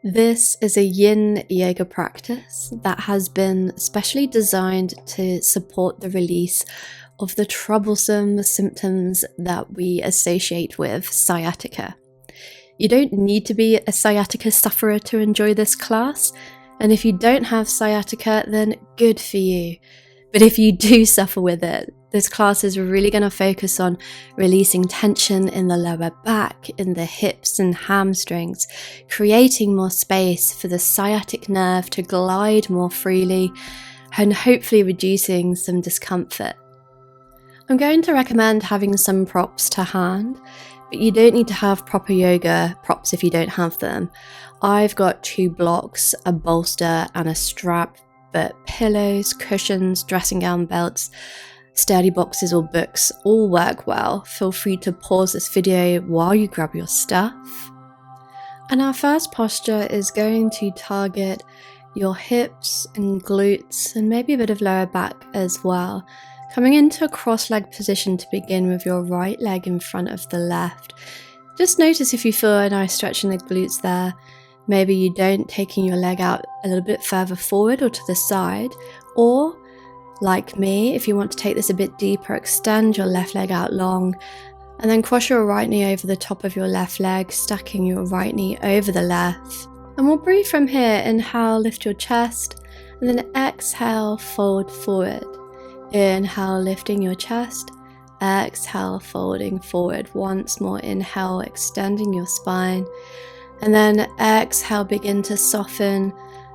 This is a yin yoga practice that has been specially designed to support the release of the troublesome symptoms that we associate with sciatica. You don't need to be a sciatica sufferer to enjoy this class, and if you don't have sciatica, then good for you. But if you do suffer with it, this class is really going to focus on releasing tension in the lower back, in the hips and hamstrings, creating more space for the sciatic nerve to glide more freely, and hopefully reducing some discomfort. I'm going to recommend having some props to hand, but you don't need to have proper yoga props if you don't have them. I've got 2 blocks, a bolster and a strap, but pillows, cushions, dressing gown belts, sturdy boxes or books all work well. Feel free to pause this video while you grab your stuff. And our first posture is going to target your hips and glutes and maybe a bit of lower back as well. Coming into a cross-leg position to begin with your right leg in front of the left. Just notice if you feel a nice stretch in the glutes there. Maybe you don't, taking your leg out a little bit further forward or to the side, or like me, if you want to take this a bit deeper, extend your left leg out long and then cross your right knee over the top of your left leg, stacking your right knee over the left. And we'll breathe from here. Inhale, lift your chest, and then exhale, fold forward. Inhale, lifting your chest, exhale, folding forward. Once more, inhale, extending your spine, and then exhale, begin to soften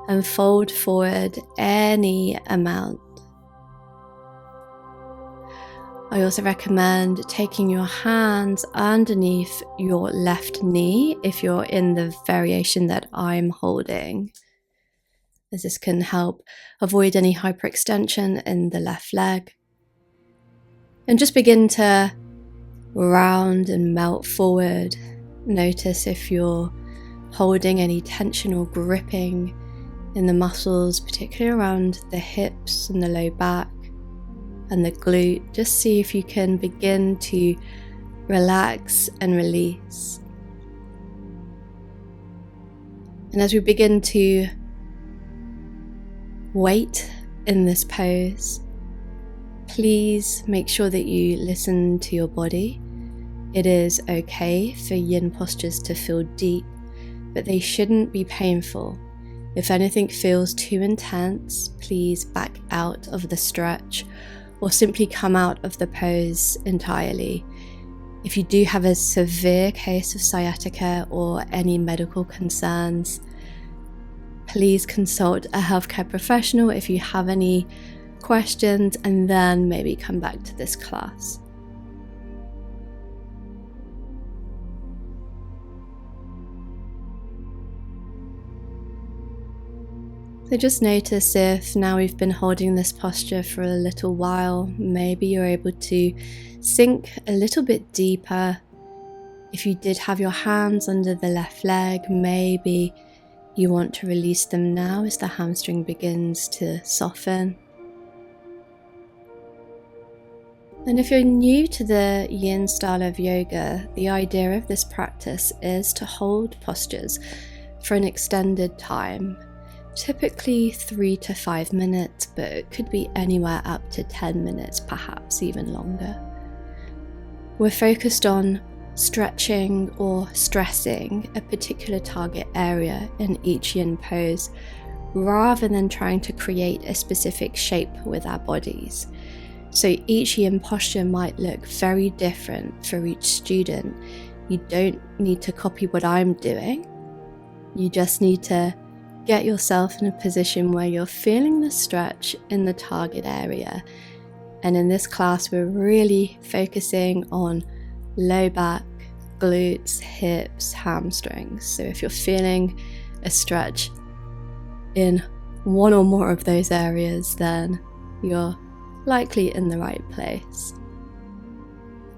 and fold forward any amount. I also recommend taking your hands underneath your left knee if you're in the variation that I'm holding, as this can help avoid any hyperextension in the left leg. And just begin to round and melt forward. Notice if you're holding any tension or gripping in the muscles, particularly around the hips and the low back and the glute. Just see if you can begin to relax and release. And as we begin to wait in this pose, please make sure that you listen to your body. It is okay for yin postures to feel deep, but they shouldn't be painful. If anything feels too intense, please back out of the stretch or simply come out of the pose entirely. If you do have a severe case of sciatica or any medical concerns, please consult a healthcare professional if you have any questions, and then maybe come back to this class. So just notice if now we've been holding this posture for a little while, maybe you're able to sink a little bit deeper. If you did have your hands under the left leg, maybe you want to release them now as the hamstring begins to soften. And if you're new to the yin style of yoga, the idea of this practice is to hold postures for an extended time. Typically 3 to 5 minutes, but it could be anywhere up to 10 minutes, perhaps even longer. We're focused on stretching or stressing a particular target area in each yin pose, rather than trying to create a specific shape with our bodies. So each yin posture might look very different for each student. You don't need to copy what I'm doing. You just need to get yourself in a position where you're feeling the stretch in the target area. And in this class, we're really focusing on low back, glutes, hips, hamstrings. So if you're feeling a stretch in one or more of those areas, then you're likely in the right place.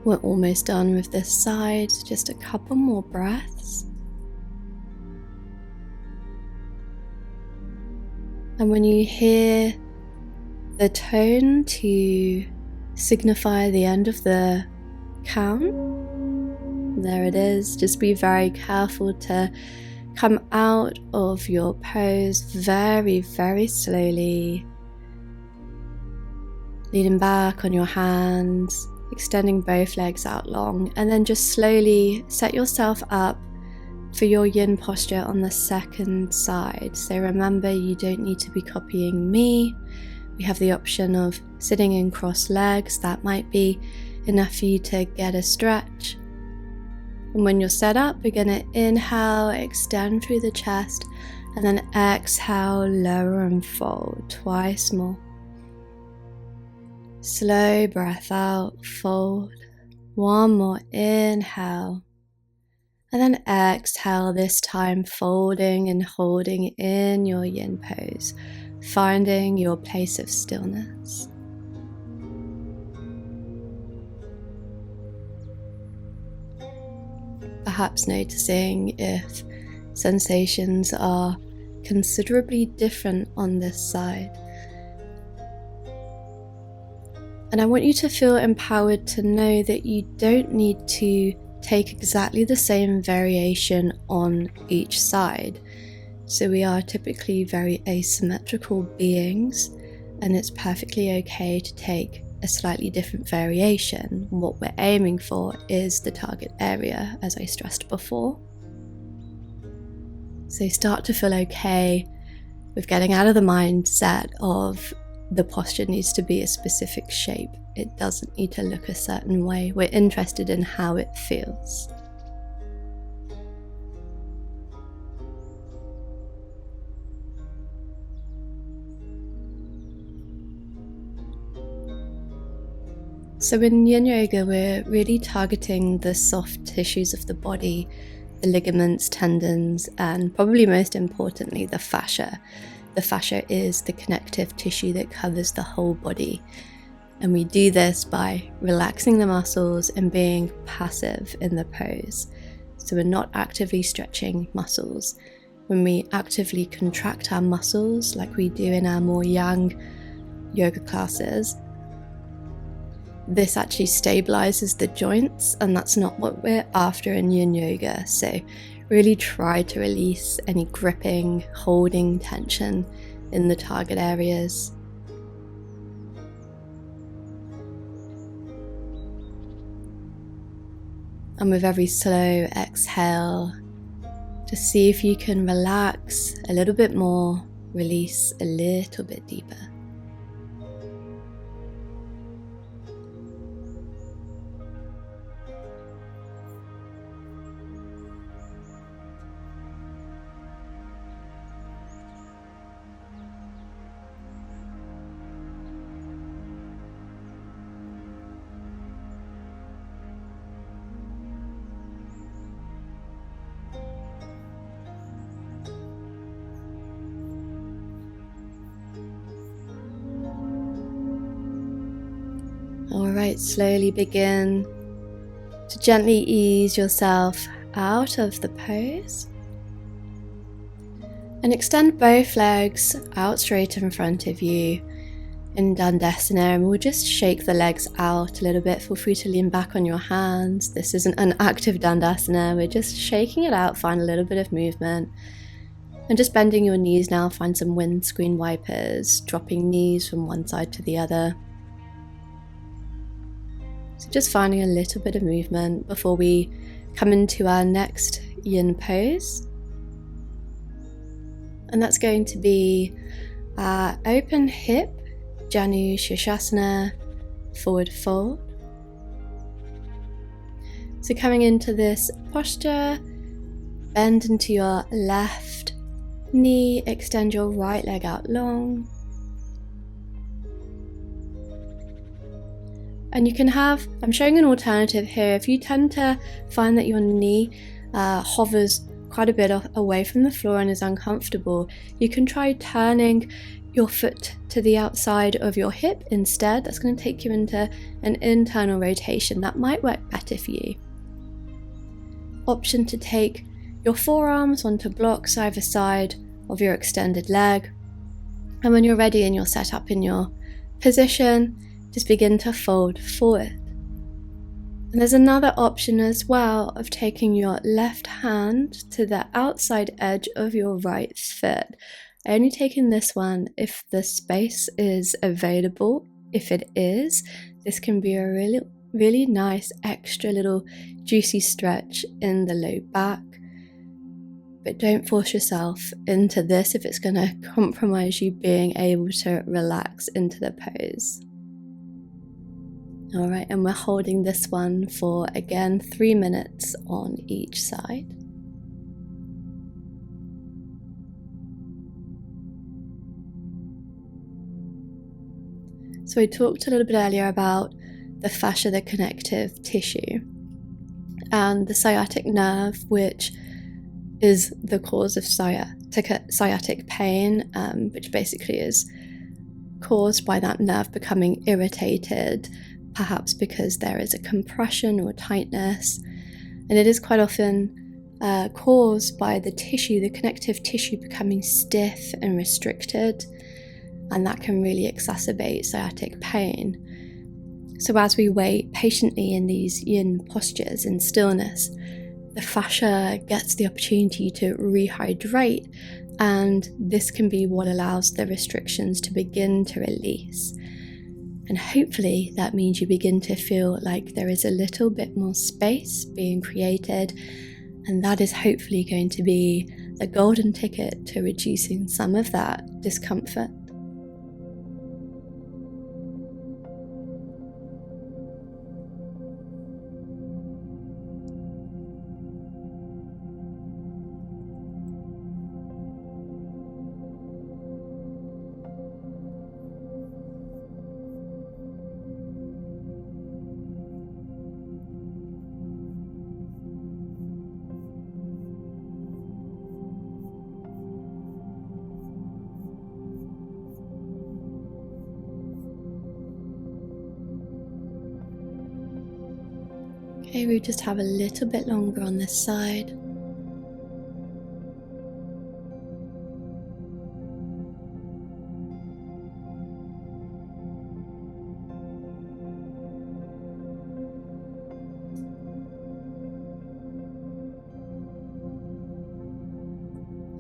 We're almost done with this side, just a couple more breaths. And when you hear the tone to signify the end of the count, there it is. Just be very careful to Come out of your pose very, very slowly, leaning back on your hands, extending both legs out long, and then just slowly set yourself up for your yin posture on the second side. So remember, you don't need to be copying me. We have the option of sitting in crossed legs. That might be enough for you to get a stretch. And when you're set up, we're going to inhale, extend through the chest, and then exhale, lower and fold twice more. Slow breath out, fold. One more inhale. And then exhale, this time folding and holding in your yin pose, finding your place of stillness. Perhaps noticing if sensations are considerably different on this side. And I want you to feel empowered to know that you don't need to take exactly the same variation on each side. So we are typically very asymmetrical beings, and it's perfectly okay to take a slightly different variation. What we're aiming for is the target area, as I stressed before. So start to feel okay with getting out of the mindset of the posture needs to be a specific shape. It doesn't need to look a certain way. We're interested in how it feels. So in yin yoga, we're really targeting the soft tissues of the body, the ligaments, tendons, and probably most importantly, the fascia. The fascia is the connective tissue that covers the whole body. And we do this by relaxing the muscles and being passive in the pose. So we're not actively stretching muscles. When we actively contract our muscles, like we do in our more yang yoga classes, this actually stabilizes the joints, and that's not what we're after in yin yoga. So really try to release any gripping, holding tension in the target areas. And with every slow exhale, just see if you can relax a little bit more, release a little bit deeper. Alright, slowly begin to gently ease yourself out of the pose and extend both legs out straight in front of you in Dandasana, and we'll just shake the legs out a little bit. Feel free to lean back on your hands. This isn't an active Dandasana, we're just shaking it out, find a little bit of movement. And just bending your knees now, find some windscreen wipers, dropping knees from one side to the other. So just finding a little bit of movement before we come into our next yin pose. And that's going to be our open hip, Janu Shirshasana, forward fold. So coming into this posture, bend into your left knee, extend your right leg out long. And you can have, I'm showing an alternative here, if you tend to find that your knee hovers quite a bit away from the floor and is uncomfortable, you can try turning your foot to the outside of your hip instead. That's going to take you into an internal rotation. That might work better for you. Option to take your forearms onto blocks either side of your extended leg. And when you're ready and you're set up in your position, just begin to fold forward. And there's another option as well of taking your left hand to the outside edge of your right foot. Only taking this one if the space is available. If it is, this can be a really nice extra little juicy stretch in the low back. But don't force yourself into this if it's going to compromise you being able to relax into the pose. Alright, and we're holding this one for, again, 3 minutes on each side. So we talked a little bit earlier about the fascia, the connective tissue, and the sciatic nerve, which is the cause of sciatic pain, which basically is caused by that nerve becoming irritated, perhaps because there is a compression or tightness, and it is quite often caused by the tissue, the connective tissue, becoming stiff and restricted, and that can really exacerbate sciatic pain. So as we wait patiently in these yin postures in stillness, the fascia gets the opportunity to rehydrate, and this can be what allows the restrictions to begin to release. And hopefully that means you begin to feel like there is a little bit more space being created, and that is hopefully going to be the golden ticket to reducing some of that discomfort. Okay, we just have a little bit longer on this side.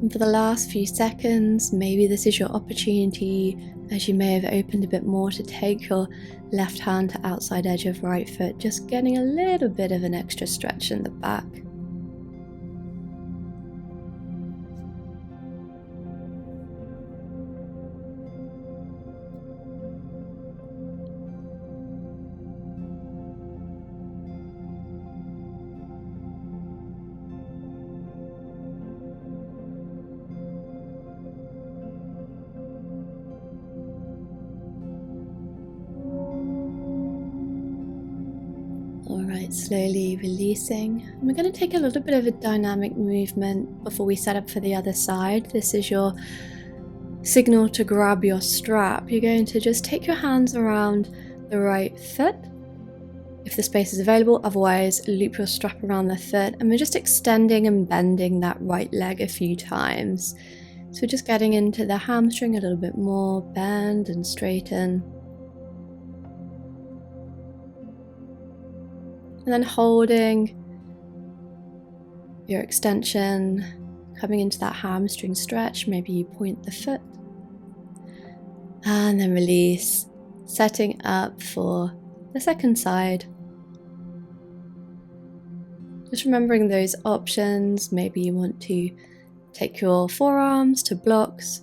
And for the last few seconds, maybe this is your opportunity, as you may have opened a bit more, to take your left hand to outside edge of right foot, just getting a little bit of an extra stretch in the back. Alright, slowly releasing. And we're going to take a little bit of a dynamic movement before we set up for the other side. This is your signal to grab your strap. You're going to just take your hands around the right foot, if the space is available. Otherwise, loop your strap around the foot, and we're just extending and bending that right leg a few times. So we're just getting into the hamstring a little bit more, bend and straighten. And then holding your extension, coming into that hamstring stretch. Maybe you point the foot. And then release, setting up for the second side. Just remembering those options. Maybe you want to take your forearms to blocks.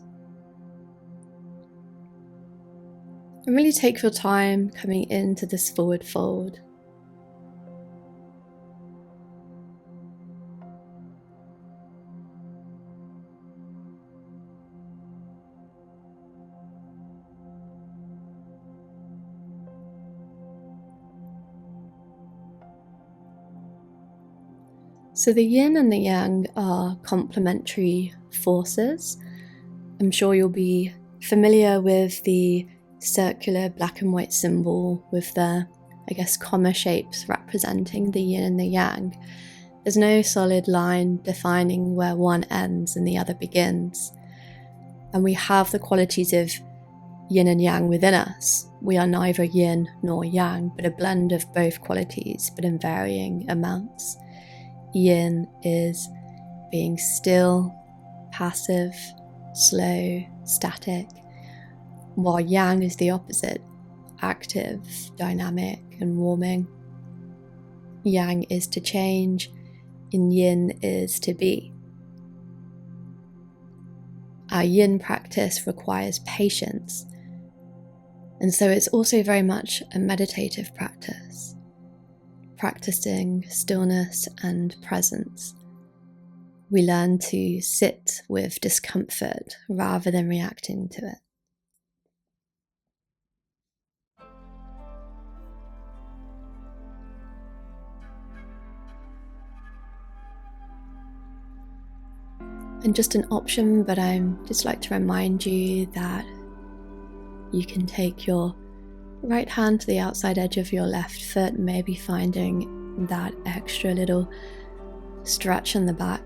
And really take your time coming into this forward fold. So the yin and the yang are complementary forces. I'm sure you'll be familiar with the circular black and white symbol with the, comma shapes representing the yin and the yang. There's no solid line defining where one ends and the other begins. And we have the qualities of yin and yang within us, we are neither yin nor yang, but a blend of both qualities, but in varying amounts. Yin is being still, passive, slow, static, while yang is the opposite, active, dynamic, and warming. Yang is to change, and yin is to be. Our yin practice requires patience, and so it's also very much a meditative practice, practicing stillness and presence. We learn to sit with discomfort rather than reacting to it. And just an option, but I'm just like to remind you that you can take your right hand to the outside edge of your left foot, maybe finding that extra little stretch in the back.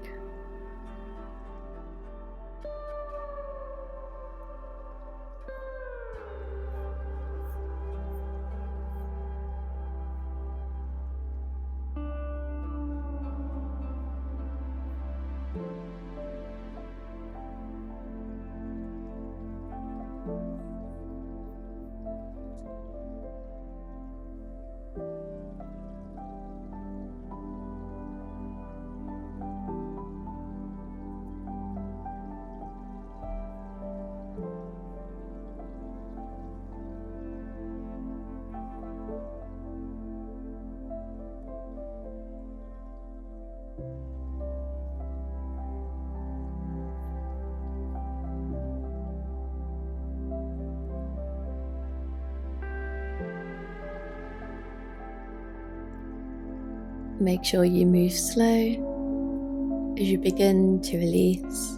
Make sure you move slow as you begin to release.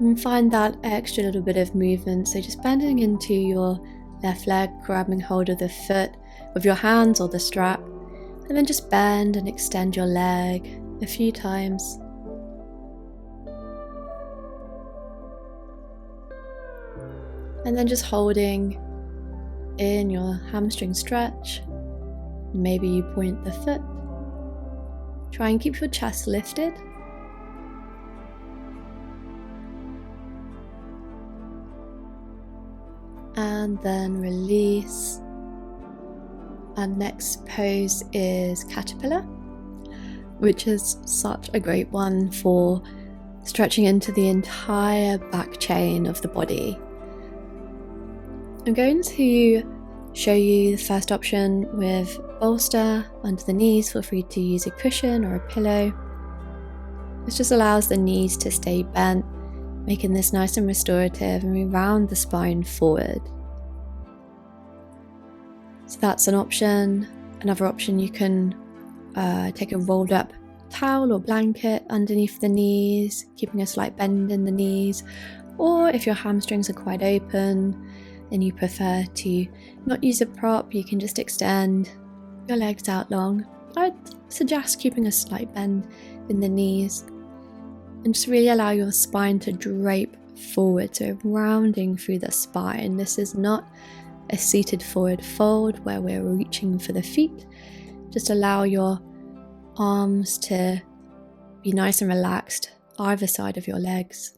And find that extra little bit of movement, so just bending into your left leg, grabbing hold of the foot with your hands or the strap, and then just bend and extend your leg a few times. And then just holding in your hamstring stretch. Maybe you point the foot. Try and keep your chest lifted. And then release. Our next pose is caterpillar, which is such a great one for stretching into the entire back chain of the body. I'm going to show you the first option with bolster under the knees. Feel free to use a cushion or a pillow. This just allows the knees to stay bent, making this nice and restorative, and we round the spine forward. So that's an option. Another option, you can take a rolled up towel or blanket underneath the knees, keeping a slight bend in the knees, or if your hamstrings are quite open and you prefer to not use a prop, you can just extend your legs out long. I'd suggest keeping a slight bend in the knees and just really allow your spine to drape forward, so rounding through the spine. This is not a seated forward fold where we're reaching for the feet. Just allow your arms to be nice and relaxed either side of your legs.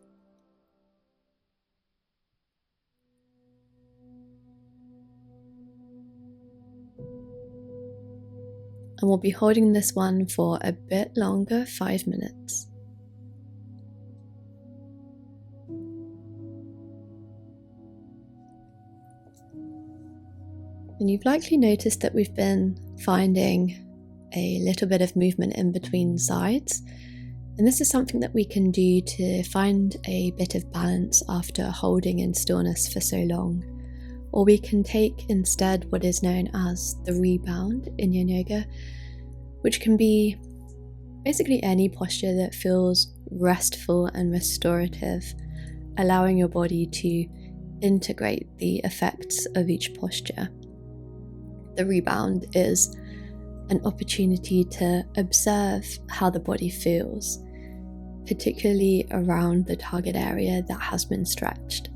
And we'll be holding this one for a bit longer, 5 minutes. And you've likely noticed that we've been finding a little bit of movement in between sides. And this is something that we can do to find a bit of balance after holding in stillness for so long. Or we can take instead what is known as the rebound in yin yoga, which can be basically any posture that feels restful and restorative, allowing your body to integrate the effects of each posture. The rebound is an opportunity to observe how the body feels, particularly around the target area that has been stretched.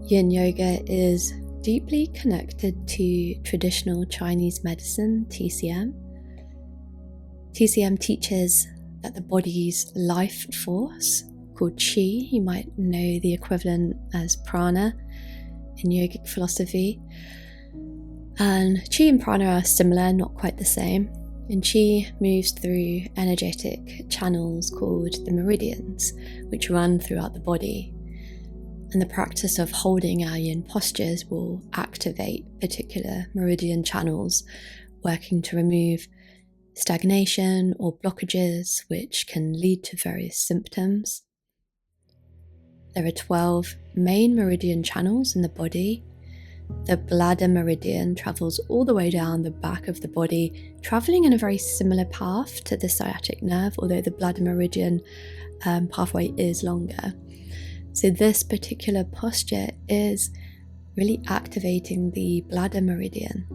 Yin yoga is deeply connected to traditional Chinese medicine, TCM. TCM teaches that the body's life force, called qi, you might know the equivalent as prana in yogic philosophy. And qi and prana are similar, not quite the same. And qi moves through energetic channels called the meridians, which run throughout the body. And the practice of holding our yin postures will activate particular meridian channels, working to remove stagnation or blockages, which can lead to various symptoms. There are 12 main meridian channels in the body. The bladder meridian travels all the way down the back of the body, traveling in a very similar path to the sciatic nerve, although the bladder meridian pathway is longer. So this particular posture is really activating the bladder meridian.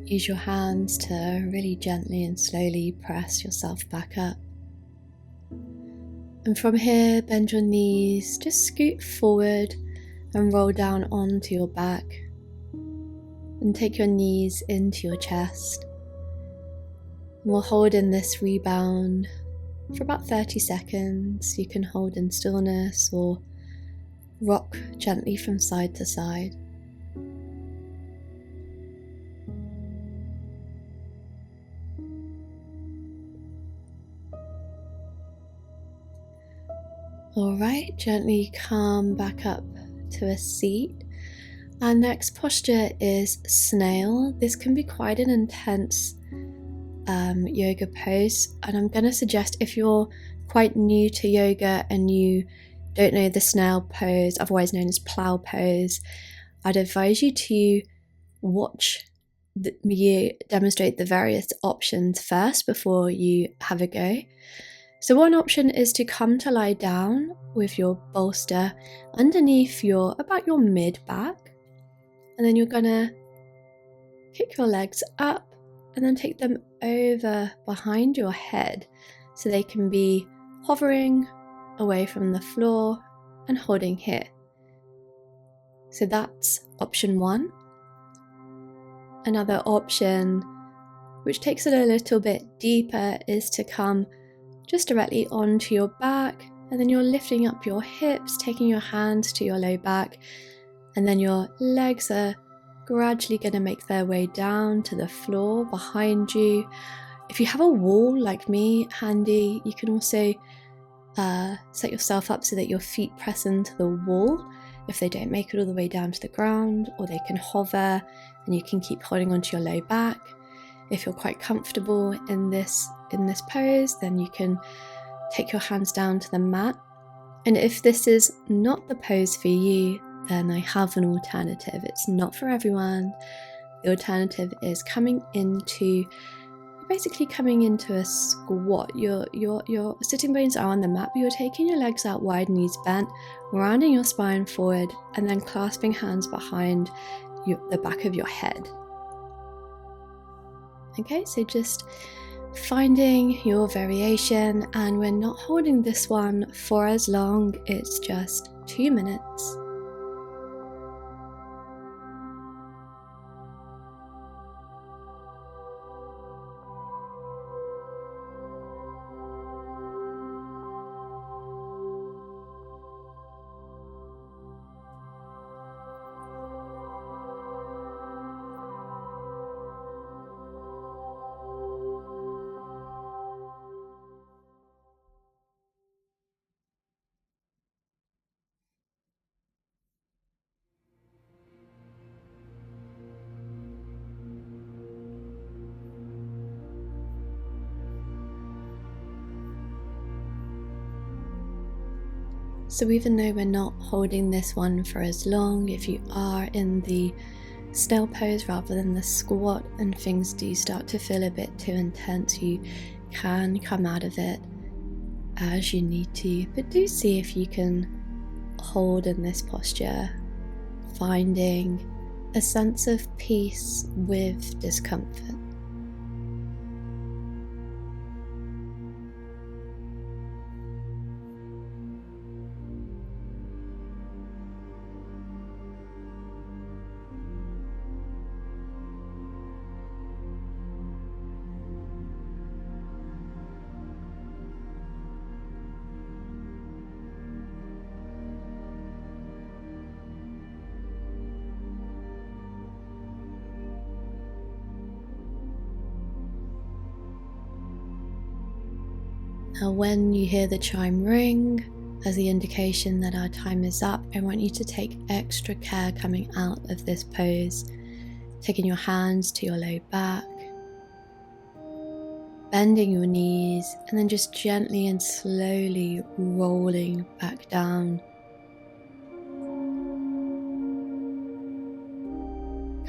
Use your hands to really gently and slowly press yourself back up. And from here, bend your knees, just scoot forward and roll down onto your back. And take your knees into your chest. And we'll hold in this rebound for about 30 seconds. You can hold in stillness or rock gently from side to side. Alright, gently come back up to a seat. Our next posture is Snail. This can be quite an intense yoga pose, and I'm going to suggest if you're quite new to yoga and you don't know the Snail pose, otherwise known as plow pose, I'd advise you to watch me demonstrate the various options first before you have a go. So one option is to come to lie down with your bolster underneath about your mid back, and then you're gonna kick your legs up and then take them over behind your head so they can be hovering away from the floor and holding here. So that's option one. Another option, which takes it a little bit deeper, is to come just directly onto your back, and then you're lifting up your hips, taking your hands to your low back, and then your legs are gradually going to make their way down to the floor behind you. If you have a wall like me handy, you can also set yourself up so that your feet press into the wall if they don't make it all the way down to the ground, or they can hover and you can keep holding onto your low back. If you're quite comfortable in this pose, then you can take your hands down to the mat. And if this is not the pose for you, then I have an alternative. It's not for everyone. The alternative is basically coming into a squat. Your sitting bones are on the mat, but you're taking your legs out wide, knees bent, rounding your spine forward, and then clasping hands behind the back of your head. Okay, so just finding your variation, and we're not holding this one for as long, it's just 2 minutes. So even though we're not holding this one for as long, if you are in the snail pose rather than the squat and things do start to feel a bit too intense, you can come out of it as you need to, but do see if you can hold in this posture, finding a sense of peace with discomfort. Now when you hear the chime ring as the indication that our time is up, I want you to take extra care coming out of this pose, taking your hands to your low back, bending your knees, and then just gently and slowly rolling back down,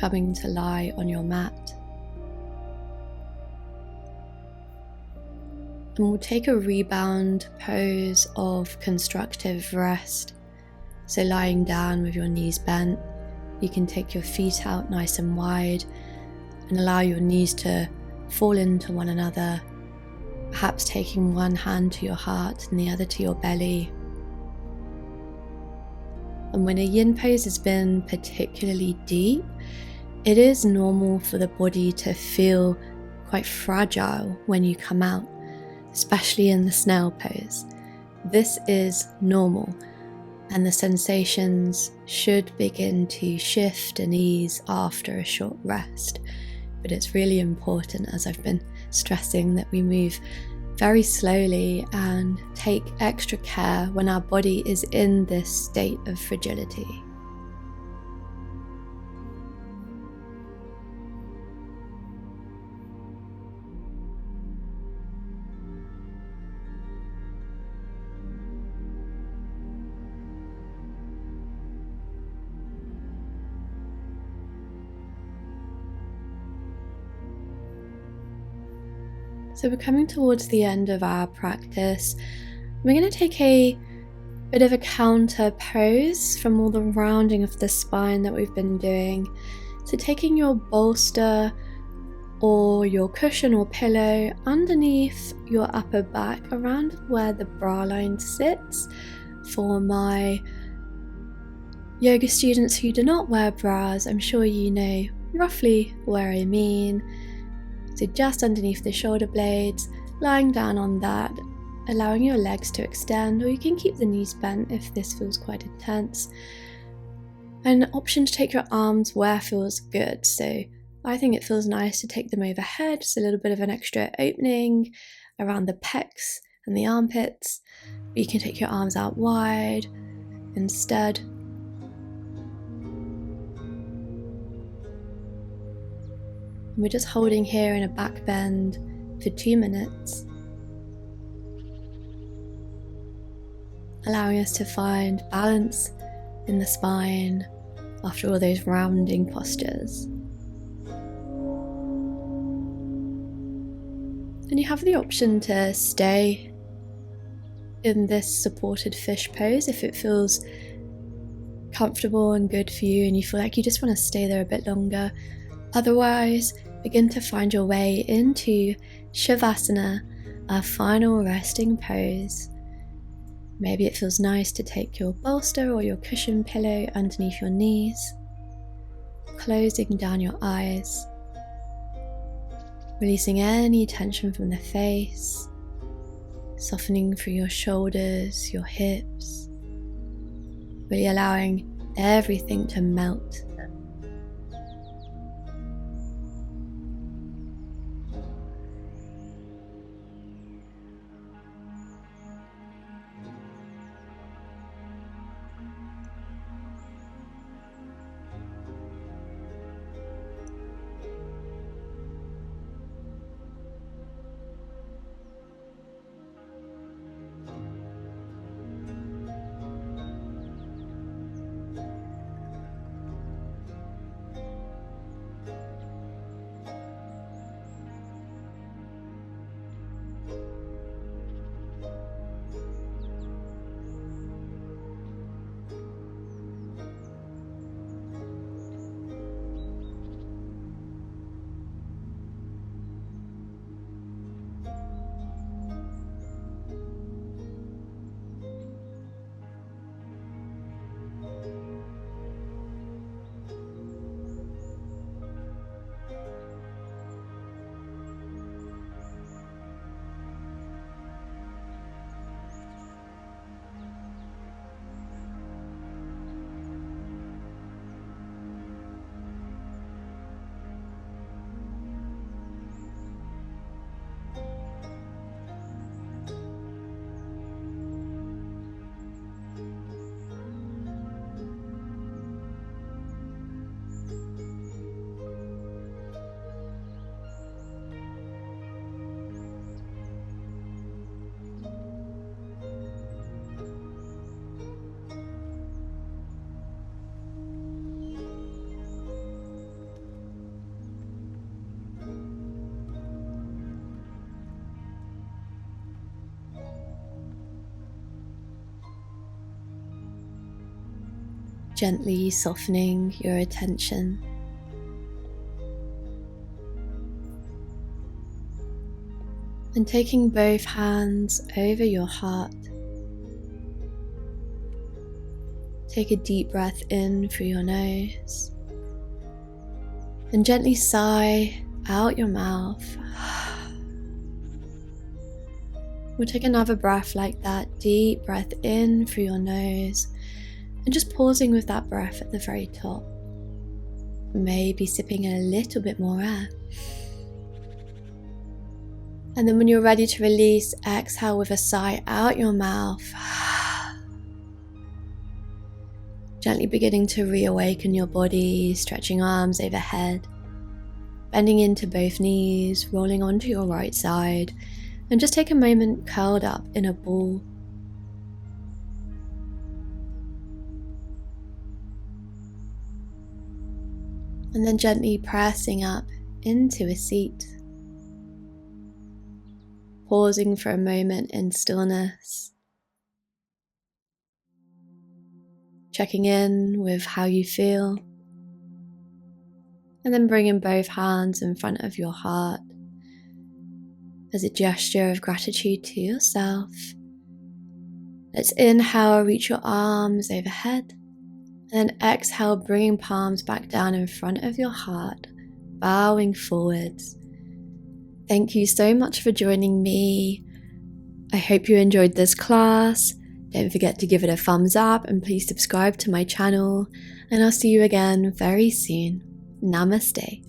coming to lie on your mat. And we'll take a rebound pose of constructive rest. So lying down with your knees bent, you can take your feet out nice and wide and allow your knees to fall into one another, perhaps taking one hand to your heart and the other to your belly. And when a yin pose has been particularly deep, it is normal for the body to feel quite fragile when you come out, especially in the snail pose. This is normal, and the sensations should begin to shift and ease after a short rest. But it's really important, as I've been stressing, that we move very slowly and take extra care when our body is in this state of fragility. So we're coming towards the end of our practice. We're going to take a bit of a counter pose from all the rounding of the spine that we've been doing. So taking your bolster or your cushion or pillow underneath your upper back around where the bra line sits. For my yoga students who do not wear bras, I'm sure you know roughly where I mean. So just underneath the shoulder blades, lying down on that, allowing your legs to extend, or you can keep the knees bent if this feels quite intense. An option to take your arms where feels good. So I think it feels nice to take them overhead, just a little bit of an extra opening around the pecs and the armpits. But you can take your arms out wide instead. And we're just holding here in a back bend for 2 minutes, allowing us to find balance in the spine after all those rounding postures. And you have the option to stay in this supported fish pose if it feels comfortable and good for you and you feel like you just want to stay there a bit longer. Otherwise, begin to find your way into Shavasana, our final resting pose. Maybe it feels nice to take your bolster or your cushion pillow underneath your knees, closing down your eyes, releasing any tension from the face, softening through your shoulders, your hips, really allowing everything to melt. Gently softening your attention. And taking both hands over your heart. Take a deep breath in through your nose. And gently sigh out your mouth. We'll take another breath like that, deep breath in through your nose. And just pausing with that breath at the very top. Maybe sipping a little bit more air. And then when you're ready to release, exhale with a sigh out your mouth. Gently beginning to reawaken your body, stretching arms overhead, bending into both knees, rolling onto your right side, and just take a moment curled up in a ball. And then gently pressing up into a seat. Pausing for a moment in stillness. Checking in with how you feel. And then bringing both hands in front of your heart as a gesture of gratitude to yourself. Let's inhale, reach your arms overhead. And then exhale, bringing palms back down in front of your heart, bowing forwards. Thank you so much for joining me. I hope you enjoyed this class. Don't forget to give it a thumbs up and please subscribe to my channel. And I'll see you again very soon. Namaste.